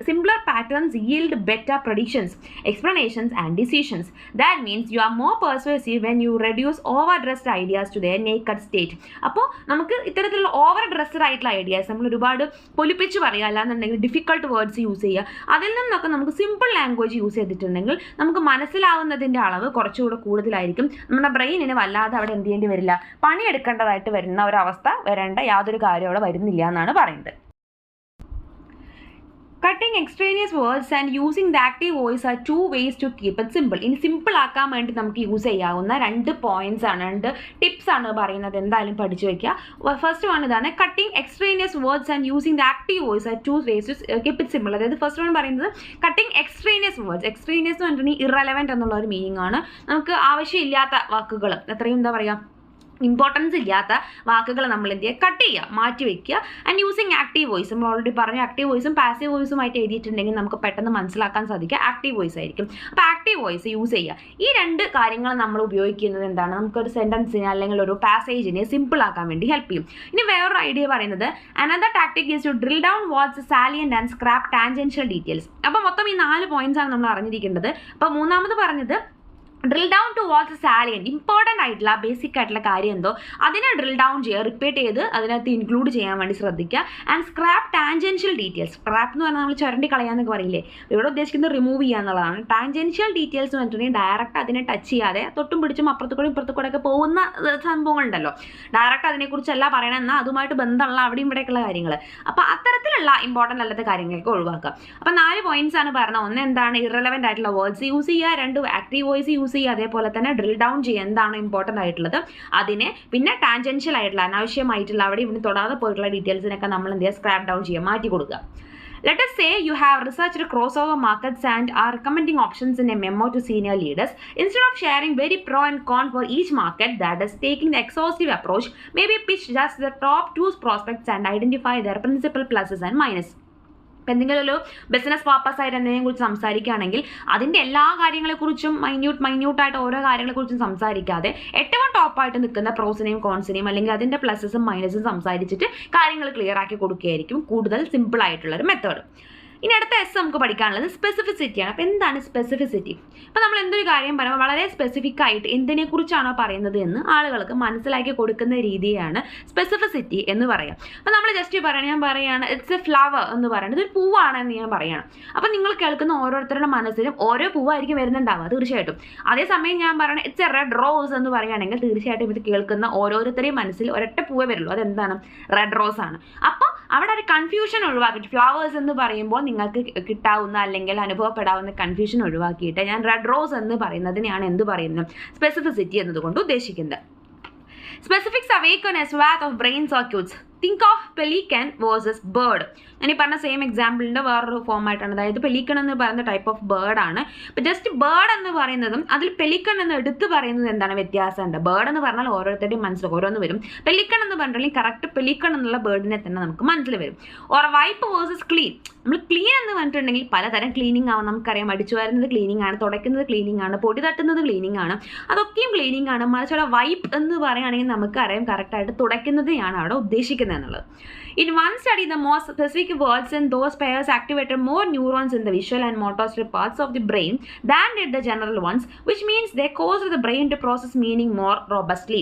simpler patterns yield better predictions, explanations and decisions. That means you are more persuasive when you reduce overdressed ideas to their naked state. അപ്പോൾ നമുക്ക് ഇത്തരത്തിലുള്ള over dressed ആയിട്ടുള്ള ideas നമ്മൾ ഒരുപാട് പൊലിപ്പിച്ച് പറയുക, അല്ലാന്നുണ്ടെങ്കിൽ difficult words use ചെയ്യുക, അതിൽ നിന്നൊക്കെ നമുക്ക് സിമ്പിൾ ലാംഗ്വേജ് യൂസ് ചെയ്തിട്ടുണ്ടെങ്കിൽ നമുക്ക് മനസ്സിലാവുന്നതിൻ്റെ അളവ് കുറച്ചുകൂടെ കൂടുതലായിരിക്കും. നമ്മുടെ ബ്രെയിനിന് വല്ലാതെ അവിടെ എന്ത് ചെയ്യേണ്ടി വരില്ല, പണിയെടുക്കേണ്ടതായിട്ട് വരുന്ന ഒരവസ്ഥ വരേണ്ട യാതൊരു കാര്യം അവിടെ വരുന്നില്ല എന്നാണ് പറയുന്നത്. Cutting extraneous words and using the active voice are 2 ways to keep it simple. ഇനി സിമ്പിൾ ആക്കാൻ വേണ്ടി നമുക്ക് യൂസ് ചെയ്യാവുന്ന 2 പോയിന്റ്സ് ആണ്, 2 ടിപ്സ് ആണ് പറയുന്നത്. എന്തായാലും പഠിച്ചു വെക്കുക. ഫസ്റ്റ് വൺ ഇതാണ്, cutting extraneous words and using the active voice are 2 ways to keep it simple. അതായത് ഫസ്റ്റ് വൺ പറയുന്നത് കട്ടിങ് എക്സ്ട്രേനിയസ് വേർഡ്സ്. എക്സ്ട്രേനിയസ് എന്ന് പറഞ്ഞിട്ടുണ്ടെങ്കിൽ ഇറലവൻറ്റ് എന്നുള്ള ഒരു മീനിങ് ആണ്. നമുക്ക് ആവശ്യമില്ലാത്ത വാക്കുകൾ, അത്രയും എന്താ പറയുക, ഇമ്പോർട്ടൻസ് ഇല്ലാത്ത വാക്കുകൾ നമ്മൾ എന്ത് ചെയ്യുക, കട്ട് ചെയ്യുക, മാറ്റി വയ്ക്കുക. ആൻഡ് യൂസിങ് ആക്റ്റീവ് വോയിസ്, നമ്മൾ ഓൾറെഡി പറഞ്ഞു ആക്റ്റീവ് വോയിസും പാസീവ് വോയിസുമായിട്ട് എഴുതിയിട്ടുണ്ടെങ്കിൽ നമുക്ക് പെട്ടെന്ന് മനസ്സിലാക്കാൻ സാധിക്കുക ആക്റ്റീവ് വോയിസ് ആയിരിക്കും. അപ്പോൾ ആക്റ്റീവ് വോയിസ് യൂസ് ചെയ്യുക. ഈ രണ്ട് കാര്യങ്ങൾ നമ്മൾ ഉപയോഗിക്കുന്നത് എന്താണ്, നമുക്കൊരു സെൻറ്റൻസിനെ അല്ലെങ്കിൽ ഒരു പാസേജിനെ സിമ്പിൾ ആക്കാൻ വേണ്ടി ഹെൽപ്പ് ചെയ്യും. ഇനി വേറൊരു ഐഡിയ പറയുന്നത് another tactic is to drill down what's salient and scrap tangential details. അപ്പോൾ മൊത്തം ഈ 4 പോയിന്റ്സ് ആണ് നമ്മൾ അറിഞ്ഞിരിക്കേണ്ടത്. അപ്പോൾ മൂന്നാമത് പറഞ്ഞത് drill down to what's salient, important ആയിട്ടുള്ള ബേസിക് ആയിട്ടുള്ള കാര്യം എന്തോ അതിനെ ഡ്രിൽ ഡൗൺ ചെയ്യുക, റിപ്പീറ്റ് ചെയ്ത് അതിനകത്ത് ഇൻക്ലൂഡ് ചെയ്യാൻ വേണ്ടി ശ്രദ്ധിക്കുക. And scrap tangential details, scrap എന്ന് പറഞ്ഞാൽ നമ്മൾ ചുരണ്ടി കളയാന്നൊക്കെ പറയില്ലേ, ഇവിടെ ഉദ്ദേശിക്കുന്നത് റിമൂവ് ചെയ്യുക എന്നുള്ളതാണ്. ടാൻജൻഷ്യൽ ഡീറ്റെയിൽസ് എന്ന് പറഞ്ഞിട്ടുണ്ടെങ്കിൽ ഡയറക്റ്റ് അതിനെ ടച്ച് ചെയ്യാതെ തൊട്ടും പിടിച്ചും അപ്പുറത്തുകൂടെ ഇപ്പുറത്തുകൂടെ ഒക്കെ പോകുന്ന സംഭവങ്ങളുണ്ടല്ലോ, ഡയറക്റ്റ് അതിനെക്കുറിച്ചല്ല പറയണം, എന്നാൽ അതുമായിട്ട് ബന്ധമുള്ള അവിടെയും ഇവിടെയൊക്കെയുള്ള കാര്യങ്ങൾ. അപ്പോൾ അത്തരത്തിലുള്ള ഇമ്പോർട്ടൻ്റ് അല്ലാത്ത കാര്യങ്ങളൊക്കെ ഒഴിവാക്കുക. അപ്പോൾ 4 പോയിന്റ്സ് ആണ് പറഞ്ഞത്. ഒന്ന് എന്താണ്, ഇറലവൻ്റ് ആയിട്ടുള്ള വേർഡ്സ് യൂസ് ചെയ്യുക. 2 ആക്റ്റീവ് വോയിസ് യൂസ് ചെയ്യുക. അതേപോലെ തന്നെ ഡ്രിൽ ഡൗൺ ചെയ്യുക, എന്താണ് ഇമ്പോർട്ടൻ്റ് ആയിട്ടുള്ളത് അതിനെ. പിന്നെ ടാൻജൻഷ്യൽ ആയിട്ടുള്ള അനാവശ്യമായിട്ടുള്ള അവിടെ ഇവിടെ തൊടാതെ പോയിട്ടുള്ള ഡീറ്റെയിൽസിനൊക്കെ നമ്മൾ എന്ത് ചെയ്യുക, സ്ക്രാപ്പ് ഡൗൺ ചെയ്യുക, മാറ്റി കൊടുക്കുക. Let us say you have researched crossover markets and are recommending options in a memo to senior leaders. Instead of sharing very pro and con for each market, that is taking the exhaustive approach, maybe pitch just the top 2 prospects and identify their principal pluses and minuses. എന്തെങ്കിലും ഒരു business purpose ആയിട്ട് എന്തെങ്കിലും കുറിച്ച് സംസാരിക്കുകയാണെങ്കിൽ അതിൻ്റെ എല്ലാ കാര്യങ്ങളെക്കുറിച്ചും മൈന്യൂട്ടായിട്ട് ഓരോ കാര്യങ്ങളെക്കുറിച്ചും സംസാരിക്കാതെ ഏറ്റവും ടോപ്പായിട്ട് നിൽക്കുന്ന പ്രോസിനെയും കോൺസിനെയും അല്ലെങ്കിൽ അതിൻ്റെ പ്ലസസും മൈനസും സംസാരിച്ചിട്ട് കാര്യങ്ങൾ ക്ലിയർ ആക്കി കൊടുക്കുകയായിരിക്കും കൂടുതൽ സിമ്പിൾ ആയിട്ടുള്ളൊരു മെത്തേഡ്. ഇനി അടുത്ത എസ് നമുക്ക് പഠിക്കാനുള്ളത് സ്പെസിഫിസിറ്റിയാണ്. അപ്പോൾ എന്താണ് സ്പെസിഫിസിറ്റി? അപ്പോൾ നമ്മൾ എന്തൊരു കാര്യം പറയുമ്പോൾ വളരെ സ്പെസിഫിക് ആയിട്ട് എന്തിനെക്കുറിച്ചാണോ പറയുന്നത് എന്ന് ആളുകൾക്ക് മനസ്സിലാക്കി കൊടുക്കുന്ന രീതിയാണ് സ്പെസിഫിസിറ്റി എന്ന് പറയാം. അപ്പോൾ നമ്മൾ ജസ്റ്റ് ഞാൻ പറയുകയാണ് ഇറ്റ്സ് എ ഫ്ലവർ എന്ന് പറയുന്നത് ഒരു പൂവാണെന്ന് ഞാൻ പറയുകയാണ്. അപ്പോൾ നിങ്ങൾ കേൾക്കുന്ന ഓരോരുത്തരുടെ മനസ്സിലും ഓരോ പൂവായിരിക്കും വരുന്നുണ്ടാവുക തീർച്ചയായിട്ടും. അതേസമയം ഞാൻ പറയുന്നത് ഇറ്റ്സ് എ റെഡ് റോസ് എന്ന് പറയുകയാണെങ്കിൽ തീർച്ചയായിട്ടും ഇത് കേൾക്കുന്ന ഓരോരുത്തരെയും മനസ്സിൽ ഒരൊറ്റ പൂവേ വരുള്ളൂ, അതെന്താണ്, റെഡ് റോസ് ആണ്. അപ്പോൾ അവിടെ ഒരു കൺഫ്യൂഷൻ ഒഴിവാക്കിയിട്ട് ഫ്ലവേഴ്സ് എന്ന് പറയുമ്പോൾ നിങ്ങൾക്ക് കിട്ടാവുന്ന അല്ലെങ്കിൽ അനുഭവപ്പെടാവുന്ന കൺഫ്യൂഷൻ ഒഴിവാക്കിയിട്ട് ഞാൻ റെഡ് റോസ് എന്ന് പറയുന്നതിനെയാണ് എന്ത് പറയുന്നത്, സ്പെസിഫിസിറ്റി എന്നതുകൊണ്ട് ഉദ്ദേശിക്കുന്നത്. Specifics awaken a swath of brain circuits. Think of pelican versus bird. ഞാൻ ഈ പറഞ്ഞ സെയിം എക്സാമ്പിളിൻ്റെ വേറൊരു ഫോമായിട്ടാണ്. അതായത് പെലിക്കൺ എന്ന് പറയുന്ന ടൈപ്പ് ഓഫ് ബേർഡാണ്. ഇപ്പം ജസ്റ്റ് ബേർഡ് എന്ന് പറയുന്നതും അതിൽ പെലിക്കൺ എന്ന് എടുത്ത് പറയുന്നത് എന്താണ് വ്യത്യാസമുണ്ട്. ബേർഡ് എന്ന് പറഞ്ഞാൽ ഓരോരുത്തരുടെയും മനസ്സിൽ ഓരോന്ന് വരും. പെലിക്കൺ എന്ന് പറഞ്ഞിട്ടുണ്ടെങ്കിൽ കറക്റ്റ് പെലിക്കൺ എന്നുള്ള ബേർഡിനെ തന്നെ നമുക്ക് മനസ്സിൽ വരും. Or wipe versus clean. നമ്മൾ ക്ലീൻ എന്ന് പറഞ്ഞിട്ടുണ്ടെങ്കിൽ പലതരം ക്ലീനിങ് ആവും. നമുക്കറിയാം, അടിച്ചു വരുന്നത് ക്ലീനിങ് ആണ്, തുടയ്ക്കുന്നത് ക്ലീനിങ് ആണ്, പൊടി തട്ടുന്നത് ക്ലീനിങ് ആണ്, അതൊക്കെയും ക്ലീനിങ് ആണ്. മറിച്ച് അവിടെ വൈപ്പ് എന്ന് പറയുകയാണെങ്കിൽ നമുക്കറിയാം കറക്റ്റായിട്ട് തുടയ്ക്കുന്നതിനെയാണ് അവിടെ ഉദ്ദേശിക്കുന്നത് എന്നുള്ളത്. In one study, the more specific words in those pairs activated more neurons in the visual and motor parts of the brain than did the general ones, which means they caused the brain to process meaning more robustly.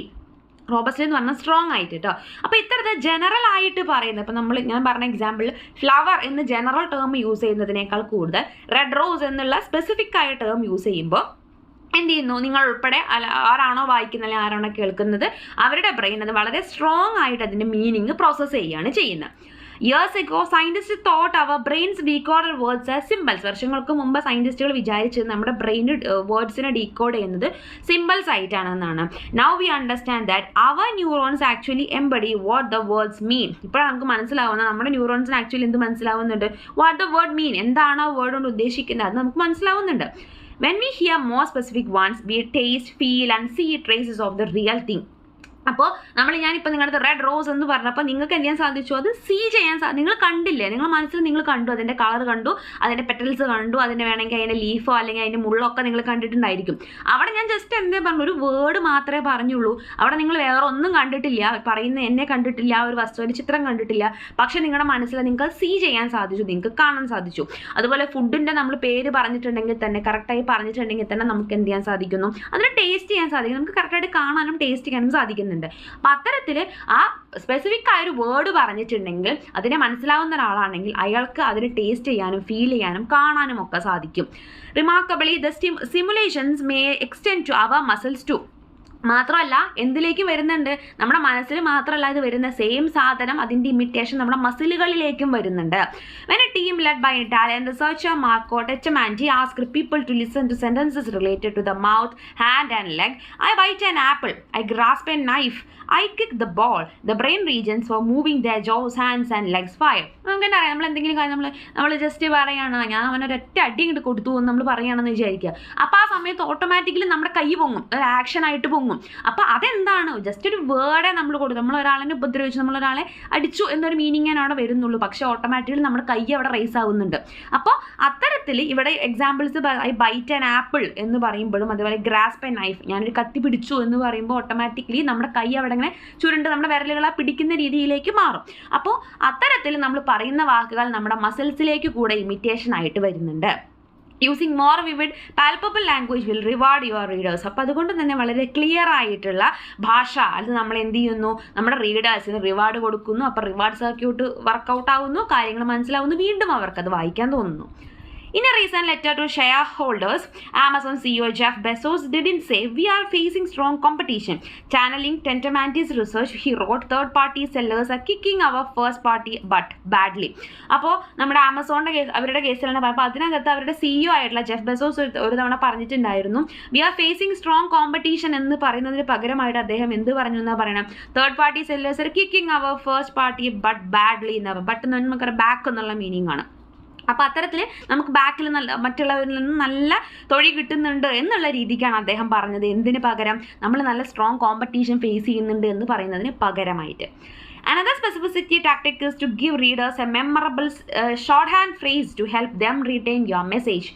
റോബസ്റ്റ്ലി എന്ന് പറഞ്ഞാൽ strong ആയിട്ട് കേട്ടോ. അപ്പോൾ ഇത്തരത്തിൽ general ആയിട്ട് പറയുന്നത്, ഇപ്പോൾ ഞാൻ പറഞ്ഞ എക്സാമ്പിൾ ഫ്ലവർ എന്ന് ജനറൽ ടേം യൂസ് ചെയ്യുന്നതിനേക്കാൾ കൂടുതൽ റെഡ് റോസ് എന്നുള്ള സ്പെസിഫിക് ആയ ടേം യൂസ് ചെയ്യുമ്പോൾ എന്ത് ചെയ്യുന്നു, നിങ്ങൾ ഉൾപ്പെടെ ആരാണോ വായിക്കുന്നത് അല്ലെങ്കിൽ ആരാണോ കേൾക്കുന്നത് അവരുടെ ബ്രെയിൻ അത് വളരെ സ്ട്രോങ് ആയിട്ട് അതിൻ്റെ മീനിങ് പ്രോസസ്സ് ചെയ്യുകയാണ് ചെയ്യുന്നത്. Years ago, scientists thought our brains decoded words as symbols. വർഷങ്ങൾക്ക് മുമ്പ് സയൻറ്റിസ്റ്റുകൾ വിചാരിച്ചത് നമ്മുടെ ബ്രെയിൻ വേർഡ്സിനെ ഡീകോഡ് ചെയ്യുന്നത് symbols ആയിട്ടാണെന്നാണ്. Now we understand that our neurons actually embody what the words mean. ഇപ്പോഴാണ് നമുക്ക് മനസ്സിലാവുന്നത് നമ്മുടെ ന്യൂറോൺസിന് ആക്ച്വലി എന്ത് മനസ്സിലാവുന്നുണ്ട്, what the word mean, എന്താണ് ആ വേർഡ് കൊണ്ട് ഉദ്ദേശിക്കുന്നത് അത് നമുക്ക് മനസ്സിലാവുന്നുണ്ട്. When we hear more specific ones, we taste, feel and see traces of the real thing. അപ്പോൾ ഞാനിപ്പോൾ നിങ്ങളുടെ റെഡ് റോസ് എന്ന് പറഞ്ഞപ്പോൾ നിങ്ങൾക്ക് എന്ത് ചെയ്യാൻ സാധിച്ചു, അത് സീ ചെയ്യാൻ നിങ്ങൾ കണ്ടില്ലേ, നിങ്ങൾ മനസ്സിൽ നിങ്ങൾ കണ്ടു, അതിൻ്റെ കളർ കണ്ടു, അതിൻ്റെ പെറ്റൽസ് കണ്ടു, അതിൻ്റെ വേണമെങ്കിൽ അതിൻ്റെ ലീഫോ അല്ലെങ്കിൽ അതിൻ്റെ മുള്ളൊക്കെ നിങ്ങൾ കണ്ടിട്ടുണ്ടായിരിക്കും. അവിടെ ഞാൻ ജസ്റ്റ് എന്തേ പറഞ്ഞു, ഒരു വേർഡ് മാത്രമേ പറഞ്ഞുള്ളൂ. അവിടെ നിങ്ങൾ വേറെ ഒന്നും കണ്ടിട്ടില്ല, പറയുന്ന എന്നെ കണ്ടിട്ടില്ല, ഒരു വസ്തുവിൻ്റെ ചിത്രം കണ്ടിട്ടില്ല. പക്ഷേ നിങ്ങളുടെ മനസ്സിൽ നിങ്ങൾക്ക് സീ ചെയ്യാൻ സാധിച്ചു, നിങ്ങൾക്ക് കാണാൻ സാധിച്ചു. അതുപോലെ ഫുഡിൻ്റെ നമ്മൾ പേര് പറഞ്ഞിട്ടുണ്ടെങ്കിൽ തന്നെ, കറക്റ്റായി പറഞ്ഞിട്ടുണ്ടെങ്കിൽ തന്നെ നമുക്ക് എന്ത് ചെയ്യാൻ സാധിക്കുന്നു, അതിനെ ടേസ്റ്റ് ചെയ്യാൻ സാധിക്കും. നമുക്ക് കറക്റ്റായിട്ട് കാണാനും ടേസ്റ്റ് ചെയ്യാനും സാധിക്കുന്നുണ്ട്. അപ്പം അത്തരത്തിൽ ആ സ്പെസിഫിക് ആയൊരു വേർഡ് പറഞ്ഞിട്ടുണ്ടെങ്കിൽ അതിനെ മനസ്സിലാവുന്ന ഒരാളാണെങ്കിൽ അയാൾക്ക് അതിന് ടേസ്റ്റ് ചെയ്യാനും ഫീൽ ചെയ്യാനും കാണാനും ഒക്കെ സാധിക്കും. Remarkably the simulations may extend to our muscles too. മാത്രമല്ല എന്തിലേക്ക് വരുന്നുണ്ട്, നമ്മുടെ മനസ്സിൽ മാത്രമല്ല ഇത് വരുന്ന സെയിം സാധനം അതിൻ്റെ ഇമിറ്റേഷൻ നമ്മുടെ മസിലുകളിലേക്കും വരുന്നുണ്ട്. When a team led by Italian researcher Marco Tettamanti asked people to listen to sentences related to the mouth, hand and leg. I bite an apple, I grasp a knife, I kick the ball. The brain regions for moving their jaws, hands and legs fire. നമുക്കെന്താ അറിയാം, നമ്മൾ എന്തെങ്കിലും കാര്യം നമ്മൾ just പറയുകയാണ്, ഞാൻ അവനൊരൊറ്റ അടി ഇങ്ങോട്ട് കൊടുത്തു എന്ന് നമ്മൾ പറയുകയാണെന്ന് വിചാരിക്കുക. അപ്പോൾ ആ സമയത്ത് ഓട്ടോമാറ്റിക്കലി നമ്മുടെ കൈ പൊങ്ങും, ഒരു ആക്ഷൻ ആയിട്ട് പൊങ്ങും. തോന്നും. അപ്പോൾ അതെന്താണ്, ജസ്റ്റ് ഒരു വേർഡേ നമ്മൾ കൊടുത്തു, നമ്മൾ ഒരാളെ ഉപദ്രവിച്ചു, നമ്മൾ ഒരാളെ അടിച്ചു എന്നൊരു മീനിങ്ങാണ് അവിടെ വരുന്നുള്ളൂ. പക്ഷേ ഓട്ടോമാറ്റിക്കലി നമ്മുടെ കൈ അവിടെ റേസ് ആവുന്നുണ്ട്. അപ്പോൾ അത്തരത്തിൽ ഇവിടെ എക്സാമ്പിൾസ് ബൈറ്റ് ആൻ ആപ്പിൾ എന്ന് പറയുമ്പോഴും, അതുപോലെ ഗ്രാസ്പ് എ നൈഫ്, ഞാനൊരു കത്തി പിടിച്ചു എന്ന് പറയുമ്പോൾ ഓട്ടോമാറ്റിക്കലി നമ്മുടെ കൈ അവിടെ ഇങ്ങനെ ചുരുണ്ട് നമ്മുടെ വിരലുകളെ പിടിക്കുന്ന രീതിയിലേക്ക് മാറും. അപ്പോൾ അത്തരത്തിൽ നമ്മൾ പറയുന്ന വാക്കുകൾ നമ്മുടെ മസിൽസിലേക്ക് കൂടെ ഇമിറ്റേഷൻ ആയിട്ട് വരുന്നുണ്ട്. Using more vivid palpable language will reward your readers. അപ്പോൾ അതുകൊണ്ട് തന്നെ വളരെ ക്ലിയർ ആയിട്ടുള്ള ഭാഷ അത് നമ്മൾ എന്ത് ചെയ്യുന്നു, നമ്മുടെ റീഡേഴ്സിന് റിവാർഡ് കൊടുക്കുന്നു. അപ്പോൾ റിവാർഡ് സർക്യൂട്ട് വർക്കൗട്ട് ആവുന്നു, കാര്യങ്ങൾ മനസ്സിലാവുന്നു, വീണ്ടും അവർക്കത് വായിക്കാൻ തോന്നുന്നു. In a recent letter to shareholders, Amazon CEO Jeff Bezos didn't say, "We are facing strong competition." Channeling Tentemantis research, he wrote, "Third-party sellers are kicking our first-party butt badly." അപ്പോൾ നമ്മുടെ ആമസോണിൻ്റെ case, അവരുടെ കേസിലാണ് പറയുമ്പോൾ അതിനകത്ത് അവരുടെ CEO ആയിട്ടുള്ള Jeff Bezos ഒരു തവണ പറഞ്ഞിട്ടുണ്ടായിരുന്നു, "we are facing strong competition" എന്ന് പറയുന്നതിന് പകരമായിട്ട് അദ്ദേഹം എന്ത് പറഞ്ഞു എന്നാ പറയണം, third party sellers are kicking our first party but badly എന്ന് പറയും. ബട്ട് എന്ന് നമുക്കറിയാം ബാക്ക് എന്നുള്ള മീനിങ് ആണ്. അപ്പോൾ അത്തരത്തിൽ നമുക്ക് ബാക്കിൽ നല്ല മറ്റുള്ളവരിൽ നിന്ന് നല്ല തൊഴി കിട്ടുന്നുണ്ട് എന്നുള്ള രീതിക്കാണ് അദ്ദേഹം പറഞ്ഞത്. എന്തിന് പകരം, നമ്മൾ നല്ല സ്ട്രോങ് കോമ്പറ്റീഷൻ ഫേസ് ചെയ്യുന്നുണ്ട് എന്ന് പറയുന്നതിന് പകരമായിട്ട്. Another specificity tactic is to give readers a memorable shorthand phrase to help them retain your message.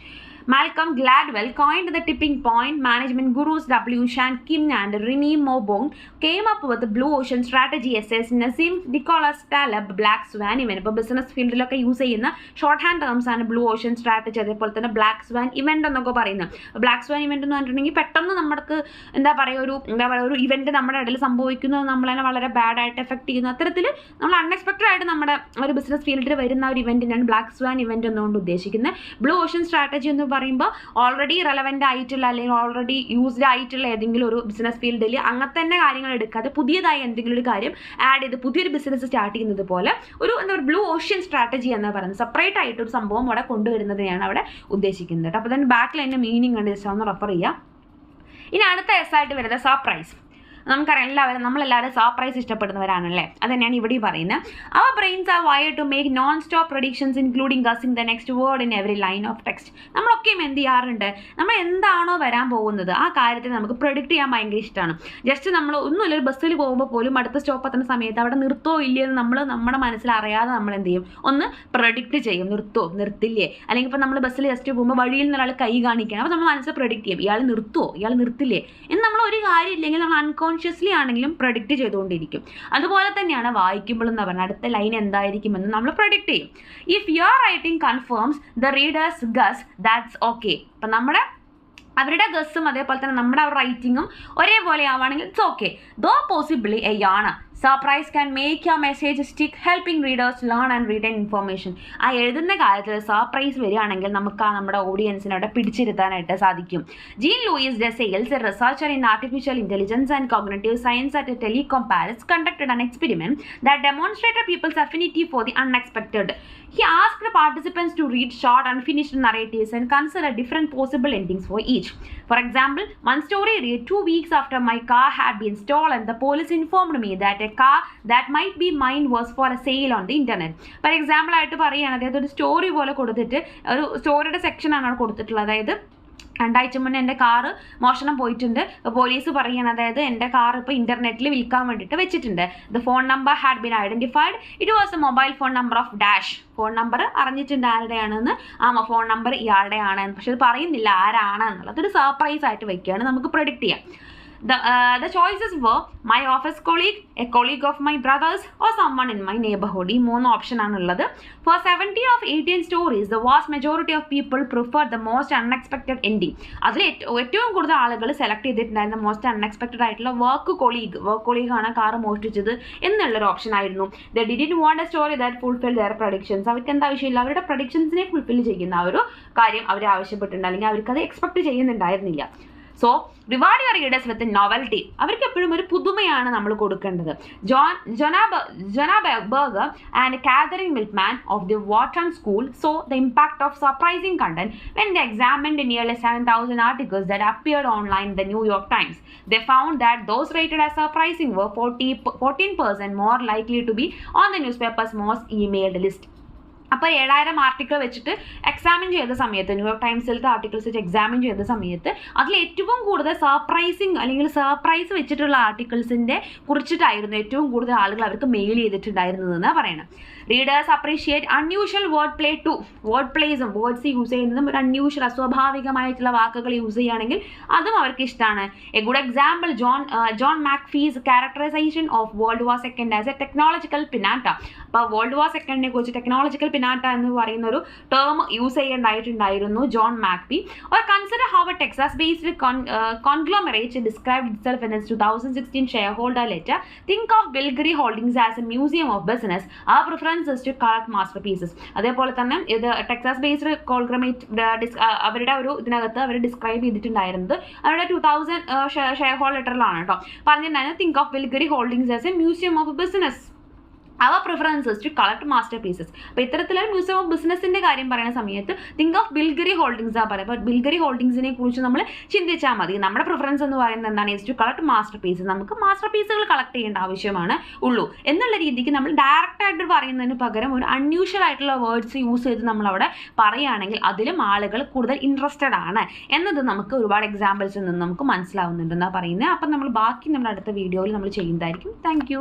Malcolm Gladwell coined the tipping point. Management gurus W. Shan Kim and Rini Mobong came up with the Blue Ocean strategy essays. Nassim Nicholas Taleb Black Swan event. ഇപ്പോൾ business ഫീൽഡിലൊക്കെ use ചെയ്യുന്ന short hand terms ആണ് blue ocean strategy, അതേപോലെ തന്നെ black swan event എന്നൊക്കെ പറയുന്നത്. Black swan event എന്ന് പറഞ്ഞിട്ടുണ്ടെങ്കിൽ പെട്ടെന്ന് നമുക്ക് എന്താ പറയുക ഒരു ഇവന്റ് നമ്മുടെ ഇടയിൽ സംഭവിക്കുന്നത് നമ്മളതിനെ വളരെ ബാഡായിട്ട് എഫക്ട് ചെയ്യുന്നു. അത്തരത്തിൽ നമ്മൾ അൺഎക്സ്പെക്റ്റഡ് ആയിട്ട് നമ്മുടെ ഒരു ബിസിനസ് ഫീൽഡിൽ വരുന്ന ഒരു ഇവന്റിനാണ് ബ്ലാക്ക് സ്വാൻ ഇവന്റ് എന്നുകൊണ്ട് ഉദ്ദേശിക്കുന്നത്. ബ്ലൂ ഓഷ്യൻ സ്ട്രാറ്റജി എന്ന് പറയുമ്പോൾ ഓൾറെഡി റെലവൻ്റ് ആയിട്ടുള്ള അല്ലെങ്കിൽ ഓൾറെഡി യൂസ്ഡ് ആയിട്ടുള്ള ഏതെങ്കിലും ഒരു ബിസിനസ് ഫീൽഡിൽ അങ്ങനത്തെ തന്നെ കാര്യങ്ങൾ എടുക്കാതെ പുതിയതായി എന്തെങ്കിലും ഒരു കാര്യം ആഡ് ചെയ്ത് പുതിയൊരു ബിസിനസ് സ്റ്റാർട്ട് ചെയ്യുന്നത് പോലെ ഒരു ബ്ലൂ ഓഷ്യൻ സ്ട്രാറ്റജി എന്ന് പറയുന്നത് സെപ്പറേറ്റ് ആയിട്ടൊരു സംഭവം അവിടെ കൊണ്ടുവരുന്നതിനെയാണ് അവിടെ ഉദ്ദേശിക്കുന്നത്. അപ്പോൾ തന്നെ ബാക്കിൽ അതിൻ്റെ മീനിങ് കണ്ട് ജസ്റ്റ് ഒന്ന് റെഫർ ചെയ്യാം. ഇനി അടുത്ത എസ് ആയിട്ട് വരുന്നത് സർപ്രൈസ്. നമുക്കറിയാം നമ്മളെല്ലാവരും സർപ്രൈസ് ഇഷ്ടപ്പെടുന്നവരാണല്ലേ, അത് തന്നെയാണ് ഇവിടെയും പറയുന്നത്. Our brains are wired to make non stop predictions including guessing the next word in every line of text. നമ്മളൊക്കെയും എന്ത് ചെയ്യാറുണ്ട്, നമ്മൾ എന്താണോ വരാൻ പോകുന്നത് ആ കാര്യത്തിൽ നമുക്ക് പ്രഡിക്റ്റ് ചെയ്യാൻ ഭയങ്കര ഇഷ്ടമാണ്. ജസ്റ്റ് നമ്മൾ ഒന്നുമില്ല, ഒരു ബസ്സിൽ പോകുമ്പോൾ പോലും അടുത്ത സ്റ്റോപ്പ് എത്തുന്ന സമയത്ത് അവിടെ നിർത്തോ ഇല്ലയെന്ന് നമ്മൾ നമ്മുടെ മനസ്സിൽ അറിയാതെ നമ്മൾ എന്ത് ചെയ്യും, ഒന്ന് പ്രഡിക്റ്റ് ചെയ്യും, നിർത്തോ നിർത്തില്ലേ. അല്ലെങ്കിൽ ഇപ്പോൾ നമ്മൾ ബസ്സിൽ ജസ്റ്റ് പോകുമ്പോൾ വഴിയിൽ നിന്ന് ഒരാൾ കൈ കാണിക്കണം, അപ്പോൾ നമ്മൾ മനസ്സിൽ പ്രഡിക്റ്റ് ചെയ്യും, ഇയാൾ നിർത്തുമോ ഇയാൾ നിർത്തില്ലേ എന്ന്. നമ്മൾ ഒരു കാര്യം ഇല്ലെങ്കിൽ നമ്മൾ അൺകോൺഷ്യസ്ലി ആണെങ്കിലും പ്രഡിക്റ്റ് ചെയ്തുകൊണ്ടിരിക്കും. അതുപോലെ തന്നെയാണ് വായിക്കുമ്പോൾ എന്ന് പറഞ്ഞാൽ അടുത്ത ലൈൻ എന്തായിരിക്കുമെന്ന് നമ്മൾ പ്രഡിക്റ്റ് ചെയ്യും. If your writing confirms the reader's guess that's okay. അപ്പം അവരുടെ ഗസ്സും അതേപോലെ തന്നെ നമ്മുടെ റൈറ്റിങ്ങും ഒരേപോലെ ആവുകയാണെങ്കിൽ it's okay. Though possibly a യാണ്. Surprise can make your message stick, helping readers learn and retain information. ആ എഴുതുന്ന കാര്യത്തിൽ സർപ്രൈസ് വരികയാണെങ്കിൽ നമുക്ക് നമ്മുടെ ഓഡിയൻസിനെ അവിടെ പിടിച്ചിരുത്താനായിട്ട് സാധിക്കും. Jean Louis Dessalles, a researcher in artificial intelligence and cognitive science at Telecom Paris, conducted an experiment that demonstrated people's affinity for the unexpected. He asked participants to read short unfinished narratives and consider different possible endings for each. For example, one story read, 2 weeks after my car had been stolen, the police informed me that a car that might be mine was for a sale on the internet. For example ആയിട്ട് പറയുകയാണ്, അതായത് ഒരു story പോലെ കൊടുത്തിട്ട് ഒരു സ്റ്റോറിയുടെ സെക്ഷനാണ് കൊടുത്തിട്ടുള്ളത്. അതായത് 2 ആഴ്ച മുന്നേ എൻ്റെ കാറ് മോഷണം പോയിട്ടുണ്ട്, പോലീസ് പറയുകയാണ്, അതായത് എൻ്റെ കാർ ഇപ്പോൾ ഇൻ്റർനെറ്റിൽ വിൽക്കാൻ വേണ്ടിയിട്ട് വെച്ചിട്ടുണ്ട്. The phone number had been identified, it was a mobile phone number of dash. Phone number അറിഞ്ഞിട്ടുണ്ട് ആരുടെയാണെന്ന്, ഫോൺ നമ്പർ ഇയാളുടെയാണ്, പക്ഷെ അത് പറയുന്നില്ല ആരാണ് എന്നുള്ളത്. ഒരു സർപ്രൈസ് ആയിട്ട് വെക്കുകയാണ്, നമുക്ക് പ്രഡിക്റ്റ് ചെയ്യാം. The choices were my office colleague, a colleague of my brothers, or someone in my neighborhood. ഈ 3 ഓപ്ഷൻ ആണുള്ളത്. For 70 of 18 stories, the vast majority of people preferred the most unexpected ending. അതിൽ ഏറ്റവും കൂടുതൽ ആളുകൾ select ചെയ്തിട്ടുണ്ടായിരുന്ന most unexpected ആയിട്ടുള്ള work colleague ആണ് car മോഷ്ടിച്ചത് എന്നുള്ളൊരു option ആയിരുന്നു. They didn't want a story that fulfilled their predictions. അവർക്ക് എന്താ ആവശ്യമില്ല, അവരുടെ പ്രഡിക്ഷൻസിനെ ഫുൾഫിൽ ചെയ്യുന്ന ആ ഒരു കാര്യം അവർ ആവശ്യപ്പെട്ടിട്ടുണ്ട്, അല്ലെങ്കിൽ അവർക്കത് എക്സ്പെക്ട് ചെയ്യുന്നുണ്ടായിരുന്നില്ല. So reward your readers with novelty. അവർക്ക് എപ്പോഴും ഒരു പുതുമയാണ് നമ്മൾ കൊടുക്കേണ്ടത്. Jonah Berger and Katherine Milkman of the Wharton School saw the impact of surprising content when they examined nearly 7,000 articles that appeared online in the New York Times. They found that those rated as surprising were 14% more likely to be on the newspaper's most emailed list. അപ്പോൾ 7000 article വെച്ചിട്ട് examine ചെയ്ത സമയത്ത് New York ടൈംസിലത്തെ articles വെച്ച് examine ചെയ്ത സമയത്ത് അതിൽ ഏറ്റവും കൂടുതൽ സർപ്രൈസിങ് അല്ലെങ്കിൽ സർപ്രൈസ് വെച്ചിട്ടുള്ള ആർട്ടിക്കിൾസിൻ്റെ കുറിച്ചിട്ടായിരുന്നു ഏറ്റവും കൂടുതൽ ആളുകൾ അവർക്ക് മെയിൽ ചെയ്തിട്ടുണ്ടായിരുന്നതെന്നാണ് പറയണം. Readers appreciate unusual word play too. Word പ്ലേസും വേർഡ്സ് യൂസ് ചെയ്യുന്നതും ഒരു അൺയൂഷ്വൽ അസ്വാഭാവികമായിട്ടുള്ള വാക്കുകൾ യൂസ് ചെയ്യുകയാണെങ്കിൽ അതും അവർക്ക് ഇഷ്ടമാണ്. A good example John McPhee's characterization of World War second as a technological pinata. അപ്പോൾ വേൾഡ് വാർ സെക്കൻഡിനെ കുറിച്ച് ടെക്നോളജിക്കൽ പിനാട്ട എന്ന് പറയുന്ന ഒരു ടേം യൂസ് ചെയ്യേണ്ടതായിട്ടുണ്ടായിരുന്നു John McPhee. Or consider how a Texas based conglomerate described itself in its 2016 shareholder letter. Think of Biglari Holdings as a museum of business. ആ preference to collect masterpieces. അതേപോലെ തന്നെ ഇത് Texas based conglomerate അവരുടെ ഒരു ഇതിനകത്ത് അവർ describe ചെയ്തിട്ടുണ്ടായിരുന്നത് അവരുടെ 2000 share holder ലെറ്ററിലാണ് കേട്ടോ പറഞ്ഞിട്ടുണ്ടായിരുന്നത്. Think of Biglari Holdings as a museum of business. Our preferences to collect masterpieces. അപ്പോൾ ഇത്തരത്തിലൊരു മ്യൂസിയം ഓഫ് ബിസിനസ്സിൻ്റെ കാര്യം പറയുന്ന സമയത്ത് തിങ്ക് ഓഫ് ബിൽഗറി ഹോൾഡിംഗ്സ് ആ പറയുക. അപ്പോൾ ബിൽഗറി ഹോൾഡിംഗ്സിനെ കുറിച്ച് നമ്മൾ ചിന്തിച്ചാൽ മതി. നമ്മുടെ പ്രിഫറൻസ് എന്ന് പറയുന്നത് എന്താണ്? To collect masterpieces. നമുക്ക് മാസ്റ്റർ പീസുകൾ കളക്ട് ചെയ്യേണ്ട ആവശ്യമാണ് ഉള്ളൂ എന്നുള്ള രീതിക്ക് നമ്മൾ ഡയറക്റ്റ് ആയിട്ട് പറയുന്നതിന് പകരം ഒരു അൺയൂഷ്വൽ ആയിട്ടുള്ള വേർഡ്സ് യൂസ് ചെയ്ത് നമ്മളവിടെ പറയുകയാണെങ്കിൽ അതിലും ആളുകൾ കൂടുതൽ ഇൻട്രസ്റ്റഡ് ആണ് എന്നത് നമുക്ക് ഒരുപാട് എക്സാമ്പിൾസിൽ നിന്ന് നമുക്ക് മനസ്സിലാവുന്നുണ്ടെന്നാണ് പറയുന്നത്. അപ്പം നമ്മൾ ബാക്കി നമ്മുടെ അടുത്ത വീഡിയോയിൽ നമ്മൾ ചെയ്യുന്നതായിരിക്കും. താങ്ക്